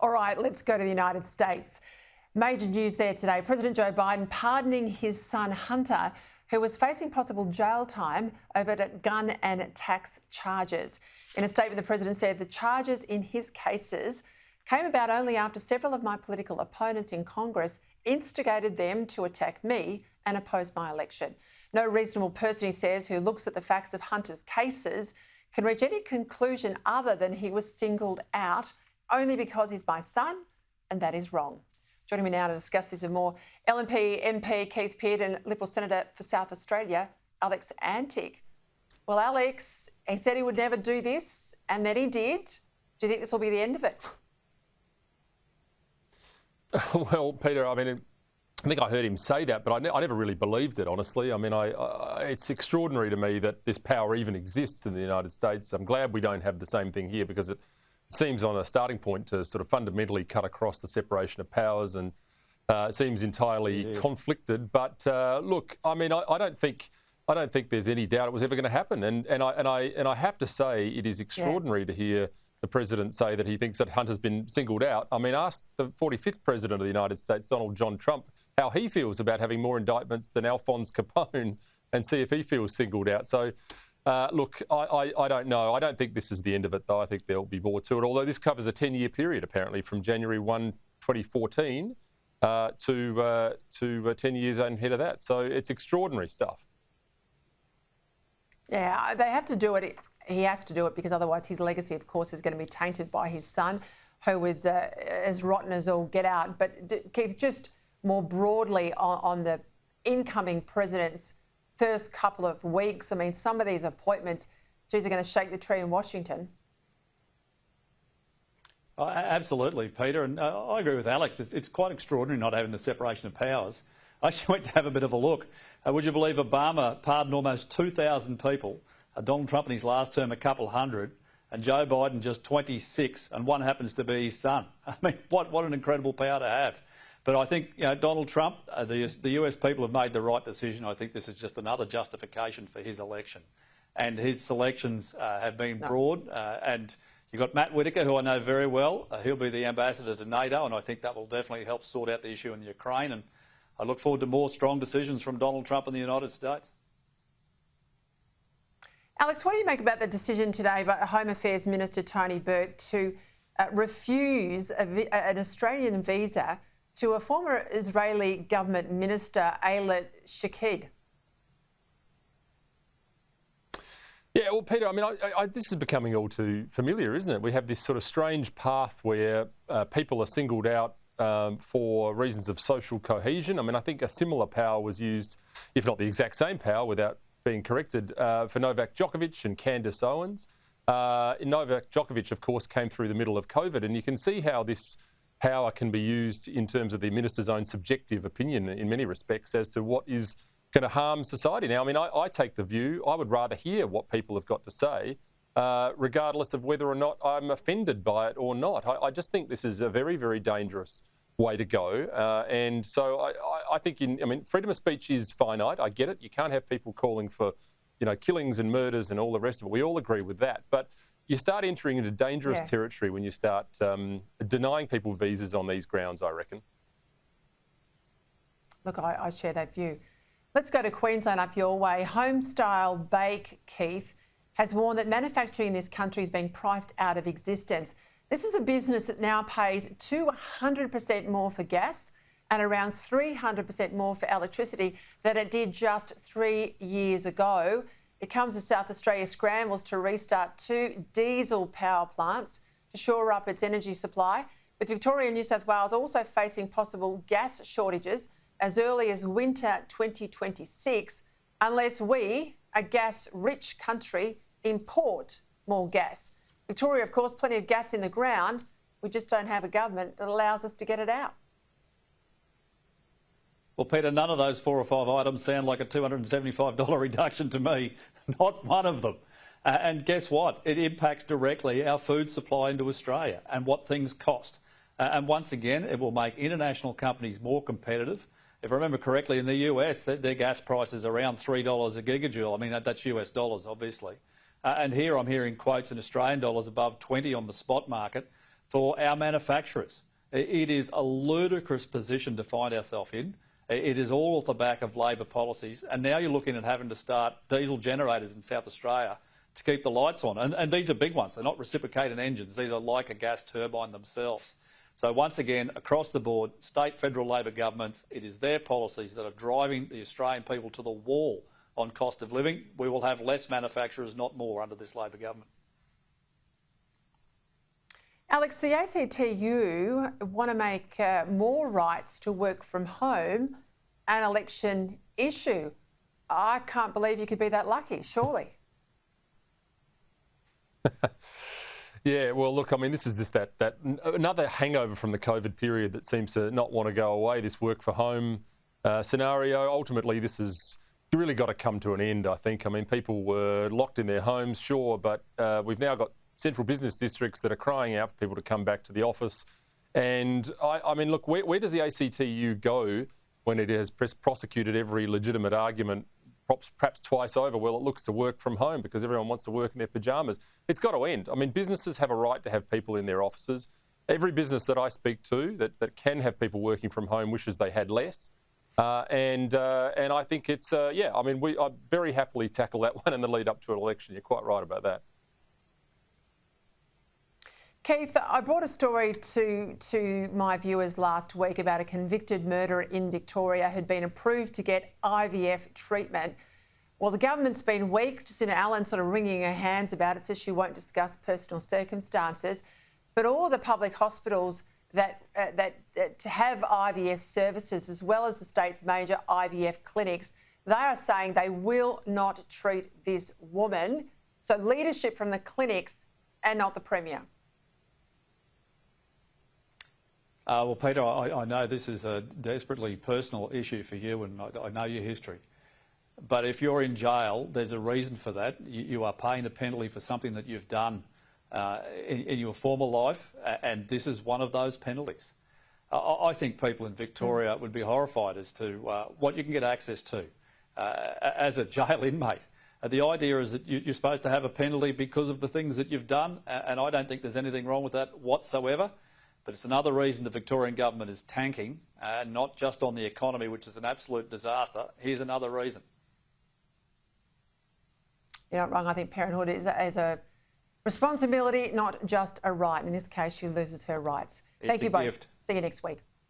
All right, let's go to the United States. Major news there today. President Joe Biden pardoning his son Hunter, who was facing possible jail time over gun and tax charges. In a statement, the president said the charges in his cases came about only after several of my political opponents in Congress instigated them to attack me and oppose my election. No reasonable person, he says, who looks at the facts of Hunter's cases can reach any conclusion other than he was singled out only because he's my son, and that is wrong. Joining me now to discuss this and more, LNP MP Keith Pearce and Liberal Senator for South Australia, Alex Antic. Well, Alex, he said he would never do this, and then he did. Do you think this will be the end of it? Well, Peter, I mean, I think I heard him say that, but I never really believed it, honestly. I mean, it's extraordinary to me that this power even exists in the United States. I'm glad we don't have the same thing here, because it seems on a starting point to sort of fundamentally cut across the separation of powers, and seems entirely conflicted. But look, I mean, I don't think there's any doubt it was ever going to happen. And I have to say, it is extraordinary to hear the president say that he thinks that Hunter's been singled out. I mean, ask the 45th president of the United States, Donald John Trump, how he feels about having more indictments than Alphonse Capone, and see if he feels singled out. So, look, I don't know. I don't think this is the end of it, though. I think there'll be more to it, although this covers a 10-year period, apparently, from January 1, 2014 to 10 years ahead of that. So it's extraordinary stuff. Yeah, they have to do it. He has to do it because otherwise his legacy, of course, is going to be tainted by his son, who is as rotten as all get out. But Keith, just more broadly on the incoming president's first couple of weeks, I mean, some of these appointments, geez, are going to shake the tree in Washington. Absolutely, Peter, and I agree with Alex. It's quite extraordinary not having the separation of powers. I actually went to have a bit of a look. Would you believe Obama pardoned almost 2,000 people, Donald Trump in his last term a couple hundred, and Joe Biden just 26, and one happens to be his son. I mean, what an incredible power to have. But I think, you know, Donald Trump, the US people have made the right decision. I think this is just another justification for his election. And his selections have been broad. And you've got Matt Whitaker, who I know very well. He'll be the ambassador to NATO, and I think that will definitely help sort out the issue in Ukraine. And I look forward to more strong decisions from Donald Trump in the United States. Alex, what do you make about the decision today by Home Affairs Minister Tony Burke to refuse an Australian visa to a former Israeli government minister, Ayelet Shaked? Yeah, well, Peter, I mean, this is becoming all too familiar, isn't it? We have this sort of strange path where people are singled out for reasons of social cohesion. I mean, I think a similar power was used, if not the exact same power, without being corrected, for Novak Djokovic and Candace Owens. Novak Djokovic, of course, came through the middle of COVID, and you can see how this power can be used in terms of the minister's own subjective opinion in many respects as to what is going to harm society. Now, I mean, I take the view, I would rather hear what people have got to say, regardless of whether or not I'm offended by it or not. I just think this is a very, very dangerous way to go. And so I think, I mean, freedom of speech is finite. I get it. You can't have people calling for, you know, killings and murders and all the rest of it. We all agree with that. But you start entering into dangerous territory when you start denying people visas on these grounds, I reckon. Look, I share that view. Let's go to Queensland, up your way. Homestyle Bake, Keith, has warned that manufacturing in this country is being priced out of existence. This is a business that now pays 200% more for gas and around 300% more for electricity than it did just 3 years ago. It comes as South Australia scrambles to restart 2 diesel power plants to shore up its energy supply, with Victoria and New South Wales also facing possible gas shortages as early as winter 2026, unless we, a gas-rich country, import more gas. Victoria, of course, plenty of gas in the ground. We just don't have a government that allows us to get it out. Well, Peter, none of those 4 or 5 items sound like a $275 reduction to me. Not one of them. And guess what? It impacts directly our food supply into Australia and what things cost. And once again, it will make international companies more competitive. If I remember correctly, in the US, their gas price is around $3 a gigajoule. I mean, that's US dollars, obviously. And here I'm hearing quotes in Australian dollars above 20 on the spot market for our manufacturers. It is a ludicrous position to find ourselves in. It is all off the back of Labor policies, and now you're looking at having to start diesel generators in South Australia to keep the lights on. And these are big ones. They're not reciprocating engines. These are like a gas turbine themselves. So once again, across the board, state, federal Labor governments, it is their policies that are driving the Australian people to the wall on cost of living. We will have less manufacturers, not more, under this Labor government. Alex, the ACTU want to make more rights to work from home an election issue. I can't believe you could be that lucky, surely. Yeah, well, look, I mean, this is just that another hangover from the COVID period that seems to not want to go away, this work for home scenario. Ultimately, this has really got to come to an end, I think. I mean, people were locked in their homes, sure, but we've now got central business districts that are crying out for people to come back to the office. And I mean, look, where does the ACTU go when it has prosecuted every legitimate argument perhaps twice over? Well, it looks to work from home because everyone wants to work in their pyjamas. It's got to end. I mean, businesses have a right to have people in their offices. Every business that I speak to that can have people working from home wishes they had less. And I think it's, yeah, I mean, I very happily tackle that one in the lead up to an election. You're quite right about that. Keith, I brought a story to my viewers last week about a convicted murderer in Victoria who'd been approved to get IVF treatment. Well, the government's been weak. Jacinta Allen sort of wringing her hands about it, says she won't discuss personal circumstances. But all the public hospitals that to have IVF services, as well as the state's major IVF clinics, they are saying they will not treat this woman. So leadership from the clinics and not the Premier. Well, Peter, I know this is a desperately personal issue for you, and I know your history. But if you're in jail, there's a reason for that. You are paying a penalty for something that you've done in your former life, and this is one of those penalties. I think people in Victoria would be horrified as to what you can get access to as a jail inmate. The idea is that you're supposed to have a penalty because of the things that you've done, and I don't think there's anything wrong with that whatsoever. But it's another reason the Victorian government is tanking, not just on the economy, which is an absolute disaster. Here's another reason. You're not wrong. I think parenthood is a responsibility, not just a right. In this case, she loses her rights. Thank you both. Gift. See you next week.